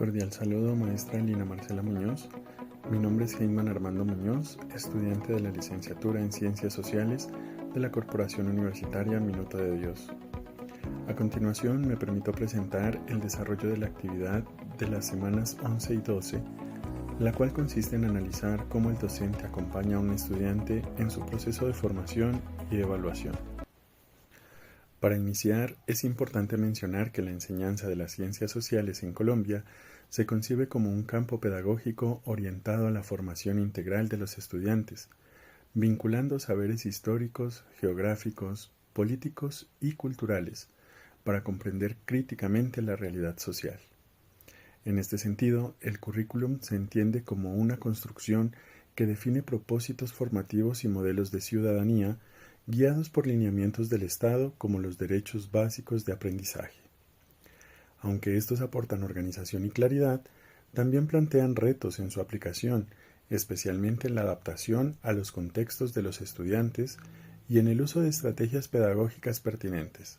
Cordial saludo, maestra Lina Marcela Muñoz. Mi nombre es Heyman Armando Muñoz, estudiante de la licenciatura en Ciencias Sociales de la Corporación Universitaria Minuto de Dios. A continuación me permito presentar el desarrollo de la actividad de las semanas 11 y 12, la cual consiste en analizar cómo el docente acompaña a un estudiante en su proceso de formación y evaluación. Para iniciar, es importante mencionar que la enseñanza de las ciencias sociales en Colombia se concibe como un campo pedagógico orientado a la formación integral de los estudiantes, vinculando saberes históricos, geográficos, políticos y culturales, para comprender críticamente la realidad social. En este sentido, el currículum se entiende como una construcción que define propósitos formativos y modelos de ciudadanía guiados por lineamientos del Estado como los derechos básicos de aprendizaje. Aunque estos aportan organización y claridad, también plantean retos en su aplicación, especialmente en la adaptación a los contextos de los estudiantes y en el uso de estrategias pedagógicas pertinentes.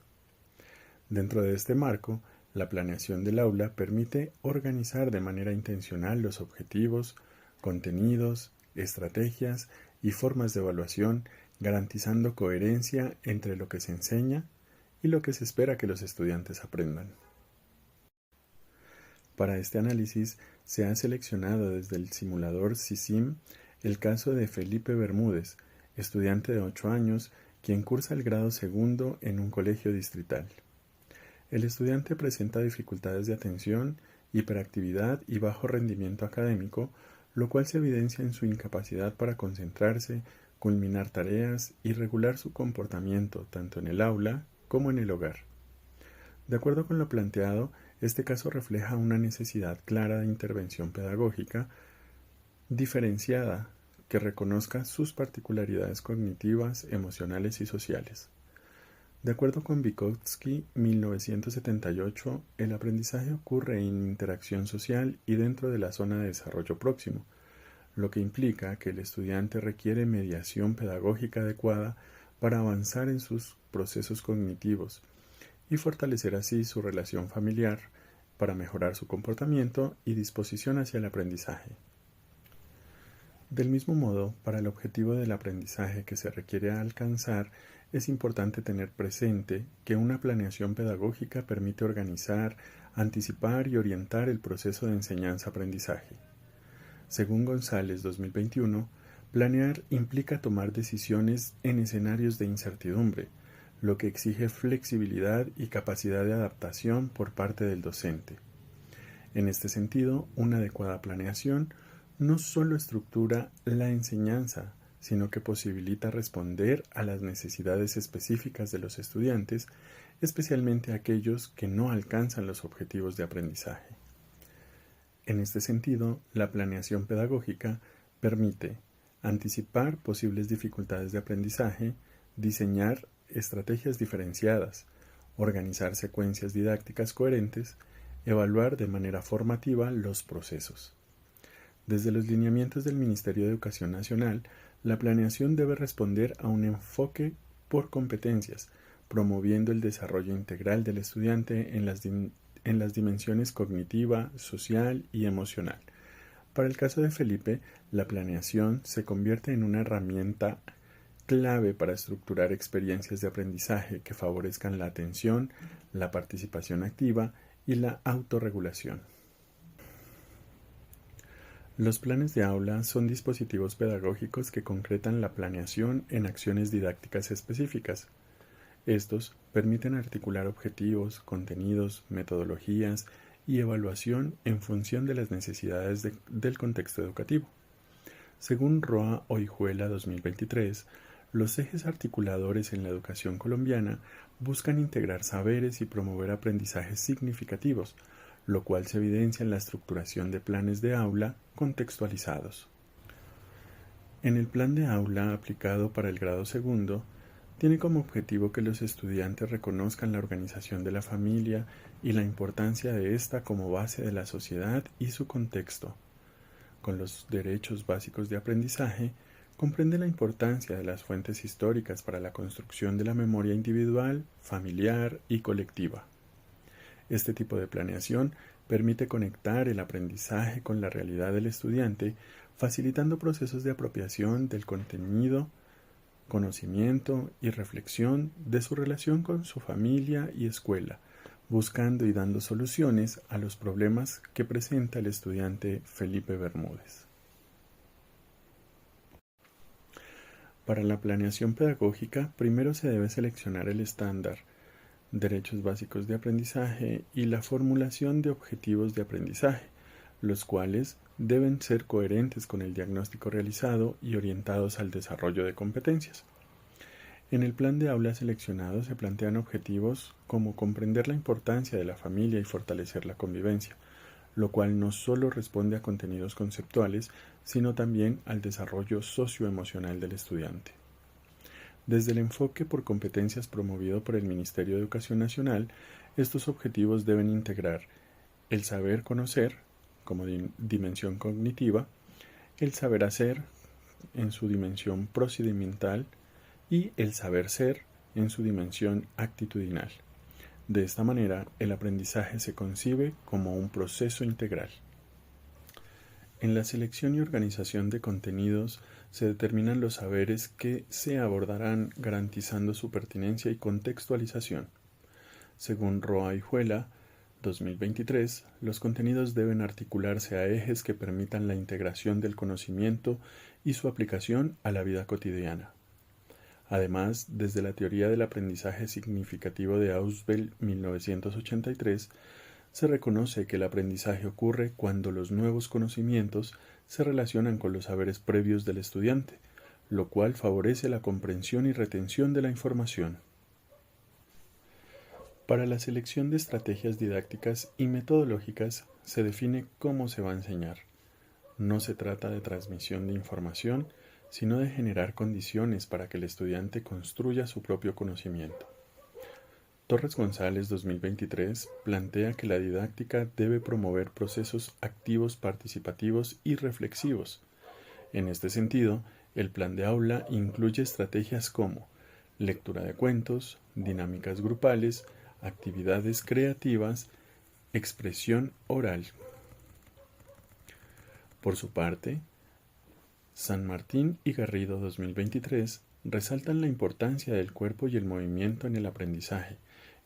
Dentro de este marco, la planeación del aula permite organizar de manera intencional los objetivos, contenidos, estrategias y formas de evaluación, garantizando coherencia entre lo que se enseña y lo que se espera que los estudiantes aprendan. Para este análisis se ha seleccionado desde el simulador SISIM el caso de Felipe Bermúdez, estudiante de 8 años, quien cursa el grado segundo en un colegio distrital. El estudiante presenta dificultades de atención, hiperactividad y bajo rendimiento académico, lo cual se evidencia en su incapacidad para concentrarse, culminar tareas y regular su comportamiento tanto en el aula como en el hogar. De acuerdo con lo planteado, este caso refleja una necesidad clara de intervención pedagógica diferenciada que reconozca sus particularidades cognitivas, emocionales y sociales. De acuerdo con Vygotsky, 1978, el aprendizaje ocurre en interacción social y dentro de la zona de desarrollo próximo, lo que implica que el estudiante requiere mediación pedagógica adecuada para avanzar en sus procesos cognitivos y fortalecer así su relación familiar para mejorar su comportamiento y disposición hacia el aprendizaje. Del mismo modo, para el objetivo del aprendizaje que se requiere alcanzar, es importante tener presente que una planeación pedagógica permite organizar, anticipar y orientar el proceso de enseñanza-aprendizaje. Según González 2021, planear implica tomar decisiones en escenarios de incertidumbre, lo que exige flexibilidad y capacidad de adaptación por parte del docente. En este sentido, una adecuada planeación no solo estructura la enseñanza, sino que posibilita responder a las necesidades específicas de los estudiantes, especialmente aquellos que no alcanzan los objetivos de aprendizaje. En este sentido, la planeación pedagógica permite anticipar posibles dificultades de aprendizaje, diseñar estrategias diferenciadas, organizar secuencias didácticas coherentes, evaluar de manera formativa los procesos. Desde los lineamientos del Ministerio de Educación Nacional, la planeación debe responder a un enfoque por competencias, promoviendo el desarrollo integral del estudiante en las dimensiones cognitiva, social y emocional. Para el caso de Felipe, la planeación se convierte en una herramienta clave para estructurar experiencias de aprendizaje que favorezcan la atención, la participación activa y la autorregulación. Los planes de aula son dispositivos pedagógicos que concretan la planeación en acciones didácticas específicas. Estos permiten articular objetivos, contenidos, metodologías y evaluación en función de las necesidades del contexto educativo. Según Roa Orihuela 2023, los ejes articuladores en la educación colombiana buscan integrar saberes y promover aprendizajes significativos, lo cual se evidencia en la estructuración de planes de aula contextualizados. En el plan de aula aplicado para el grado segundo, tiene como objetivo que los estudiantes reconozcan la organización de la familia y la importancia de ésta como base de la sociedad y su contexto. Con los derechos básicos de aprendizaje, comprende la importancia de las fuentes históricas para la construcción de la memoria individual, familiar y colectiva. Este tipo de planeación Permite conectar el aprendizaje con la realidad del estudiante, facilitando procesos de apropiación del contenido, conocimiento y reflexión de su relación con su familia y escuela, buscando y dando soluciones a los problemas que presenta el estudiante Felipe Bermúdez. Para la planeación pedagógica, primero se debe seleccionar el estándar, derechos básicos de aprendizaje y la formulación de objetivos de aprendizaje, los cuales deben ser coherentes con el diagnóstico realizado y orientados al desarrollo de competencias. En el plan de aula seleccionado se plantean objetivos como comprender la importancia de la familia y fortalecer la convivencia, lo cual no solo responde a contenidos conceptuales, sino también al desarrollo socioemocional del estudiante. Desde el enfoque por competencias promovido por el Ministerio de Educación Nacional, estos objetivos deben integrar el saber conocer, como dimensión cognitiva, el saber hacer en su dimensión procedimental y el saber ser en su dimensión actitudinal. De esta manera, el aprendizaje se concibe como un proceso integral. En la selección y organización de contenidos se determinan los saberes que se abordarán garantizando su pertinencia y contextualización. Según Roa y Juela, 2023, los contenidos deben articularse a ejes que permitan la integración del conocimiento y su aplicación a la vida cotidiana. Además, desde la teoría del aprendizaje significativo de Ausubel 1983, se reconoce que el aprendizaje ocurre cuando los nuevos conocimientos se relacionan con los saberes previos del estudiante, lo cual favorece la comprensión y retención de la información. Para la selección de estrategias didácticas y metodológicas se define cómo se va a enseñar. No se trata de transmisión de información, sino de generar condiciones para que el estudiante construya su propio conocimiento. Torres González 2023 plantea que la didáctica debe promover procesos activos, participativos y reflexivos. En este sentido, el plan de aula incluye estrategias como lectura de cuentos, dinámicas grupales, actividades creativas, expresión oral. Por su parte, San Martín y Garrido 2023 resaltan la importancia del cuerpo y el movimiento en el aprendizaje,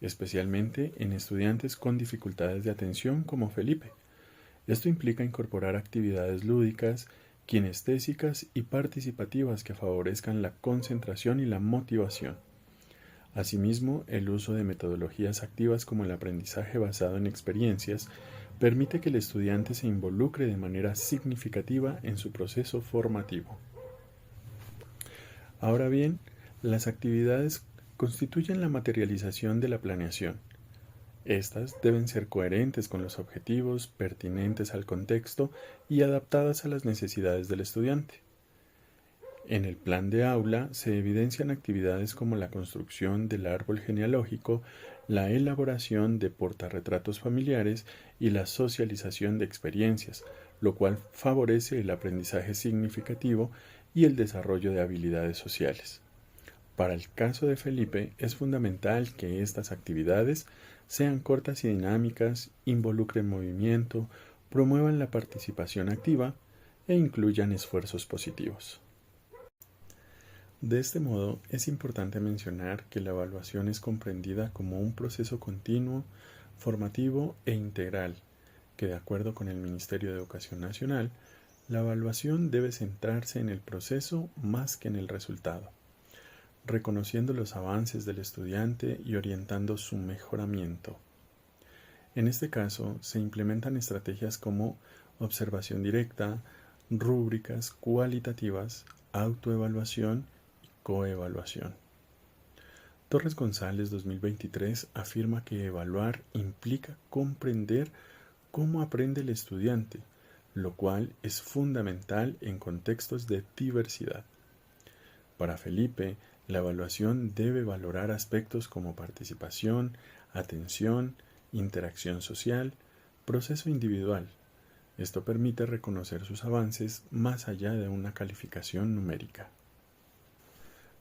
especialmente en estudiantes con dificultades de atención como Felipe. Esto implica incorporar actividades lúdicas, kinestésicas y participativas que favorezcan la concentración y la motivación. Asimismo, el uso de metodologías activas como el aprendizaje basado en experiencias permite que el estudiante se involucre de manera significativa en su proceso formativo. Ahora bien, las actividades constituyen la materialización de la planeación. Estas deben ser coherentes con los objetivos, pertinentes al contexto y adaptadas a las necesidades del estudiante. En el plan de aula se evidencian actividades como la construcción del árbol genealógico, la elaboración de portarretratos familiares y la socialización de experiencias, lo cual favorece el aprendizaje significativo y el desarrollo de habilidades sociales. Para el caso de Felipe, es fundamental que estas actividades sean cortas y dinámicas, involucren movimiento, promuevan la participación activa e incluyan esfuerzos positivos. De este modo, es importante mencionar que la evaluación es comprendida como un proceso continuo, formativo e integral, que de acuerdo con el Ministerio de Educación Nacional, la evaluación debe centrarse en el proceso más que en el resultado, reconociendo los avances del estudiante y orientando su mejoramiento. En este caso, se implementan estrategias como observación directa, rúbricas cualitativas, autoevaluación, coevaluación. Torres González 2023 afirma que evaluar implica comprender cómo aprende el estudiante, lo cual es fundamental en contextos de diversidad. Para Felipe, la evaluación debe valorar aspectos como participación, atención, interacción social, proceso individual. Esto permite reconocer sus avances más allá de una calificación numérica.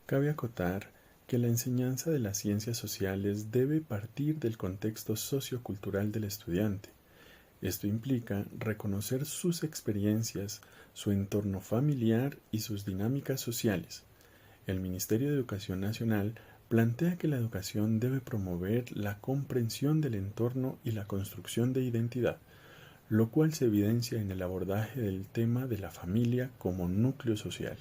Cabe acotar que la enseñanza de las ciencias sociales debe partir del contexto sociocultural del estudiante. Esto implica reconocer sus experiencias, su entorno familiar y sus dinámicas sociales. El Ministerio de Educación Nacional plantea que la educación debe promover la comprensión del entorno y la construcción de identidad, lo cual se evidencia en el abordaje del tema de la familia como núcleo social.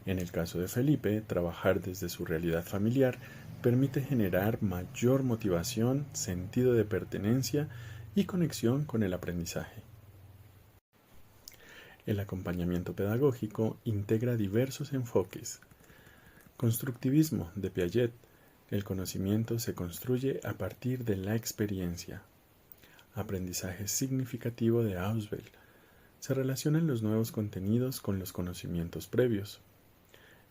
En el caso de Felipe, trabajar desde su realidad familiar permite generar mayor motivación, sentido de pertenencia y conexión con el aprendizaje. El acompañamiento pedagógico integra diversos enfoques. Constructivismo de Piaget. El conocimiento se construye a partir de la experiencia. Aprendizaje significativo de Ausubel. Se relacionan los nuevos contenidos con los conocimientos previos.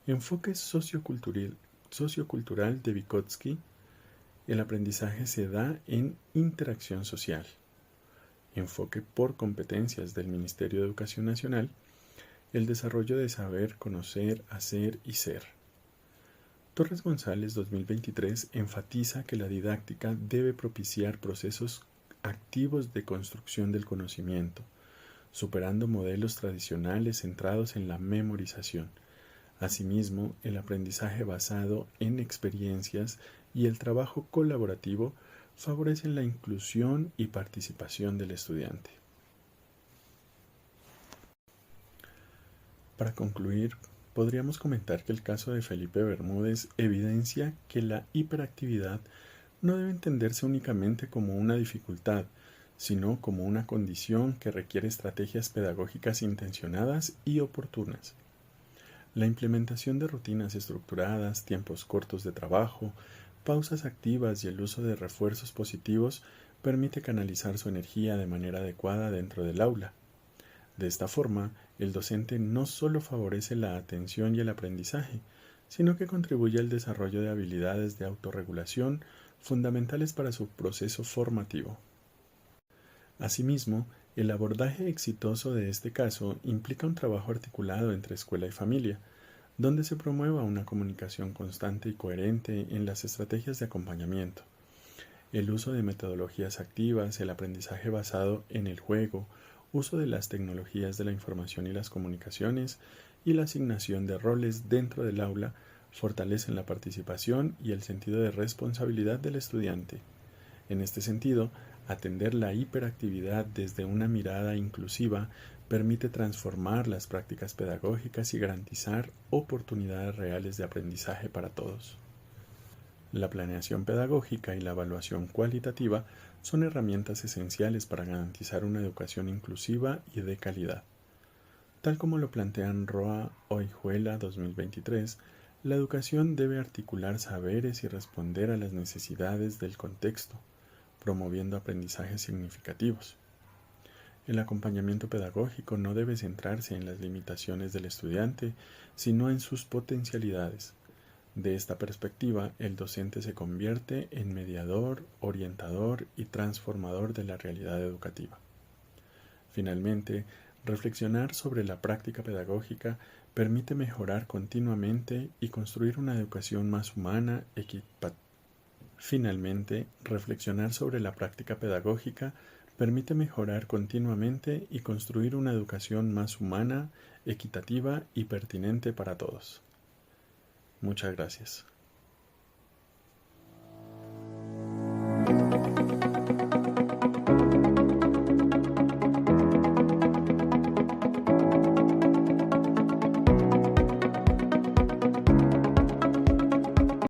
Enfoque sociocultural de Vygotsky. El aprendizaje se da en interacción social. Enfoque por competencias del Ministerio de Educación Nacional. El desarrollo de saber, conocer, hacer y ser. Torres González 2023 enfatiza que la didáctica debe propiciar procesos activos de construcción del conocimiento, superando modelos tradicionales centrados en la memorización. Asimismo, el aprendizaje basado en experiencias y el trabajo colaborativo favorecen la inclusión y participación del estudiante. Para concluir, podríamos comentar que el caso de Felipe Bermúdez evidencia que la hiperactividad no debe entenderse únicamente como una dificultad, sino como una condición que requiere estrategias pedagógicas intencionadas y oportunas. La implementación de rutinas estructuradas, tiempos cortos de trabajo, pausas activas y el uso de refuerzos positivos permite canalizar su energía de manera adecuada dentro del aula. De esta forma, el docente no solo favorece la atención y el aprendizaje, sino que contribuye al desarrollo de habilidades de autorregulación fundamentales para su proceso formativo. Asimismo, el abordaje exitoso de este caso implica un trabajo articulado entre escuela y familia, donde se promueva una comunicación constante y coherente en las estrategias de acompañamiento. El uso de metodologías activas, el aprendizaje basado en el juego, uso de las tecnologías de la información y las comunicaciones y la asignación de roles dentro del aula fortalecen la participación y el sentido de responsabilidad del estudiante. En este sentido, atender la hiperactividad desde una mirada inclusiva permite transformar las prácticas pedagógicas y garantizar oportunidades reales de aprendizaje para todos. La planeación pedagógica y la evaluación cualitativa son herramientas esenciales para garantizar una educación inclusiva y de calidad. Tal como lo plantean Roa Orihuela 2023, la educación debe articular saberes y responder a las necesidades del contexto, promoviendo aprendizajes significativos. El acompañamiento pedagógico no debe centrarse en las limitaciones del estudiante, sino en sus potencialidades. De esta perspectiva, el docente se convierte en mediador, orientador y transformador de la realidad educativa. Finalmente, reflexionar sobre la práctica pedagógica permite mejorar continuamente y construir una educación más humana, Finalmente, reflexionar sobre la práctica pedagógica permite mejorar continuamente y construir una educación más humana, equitativa y pertinente para todos. Muchas gracias.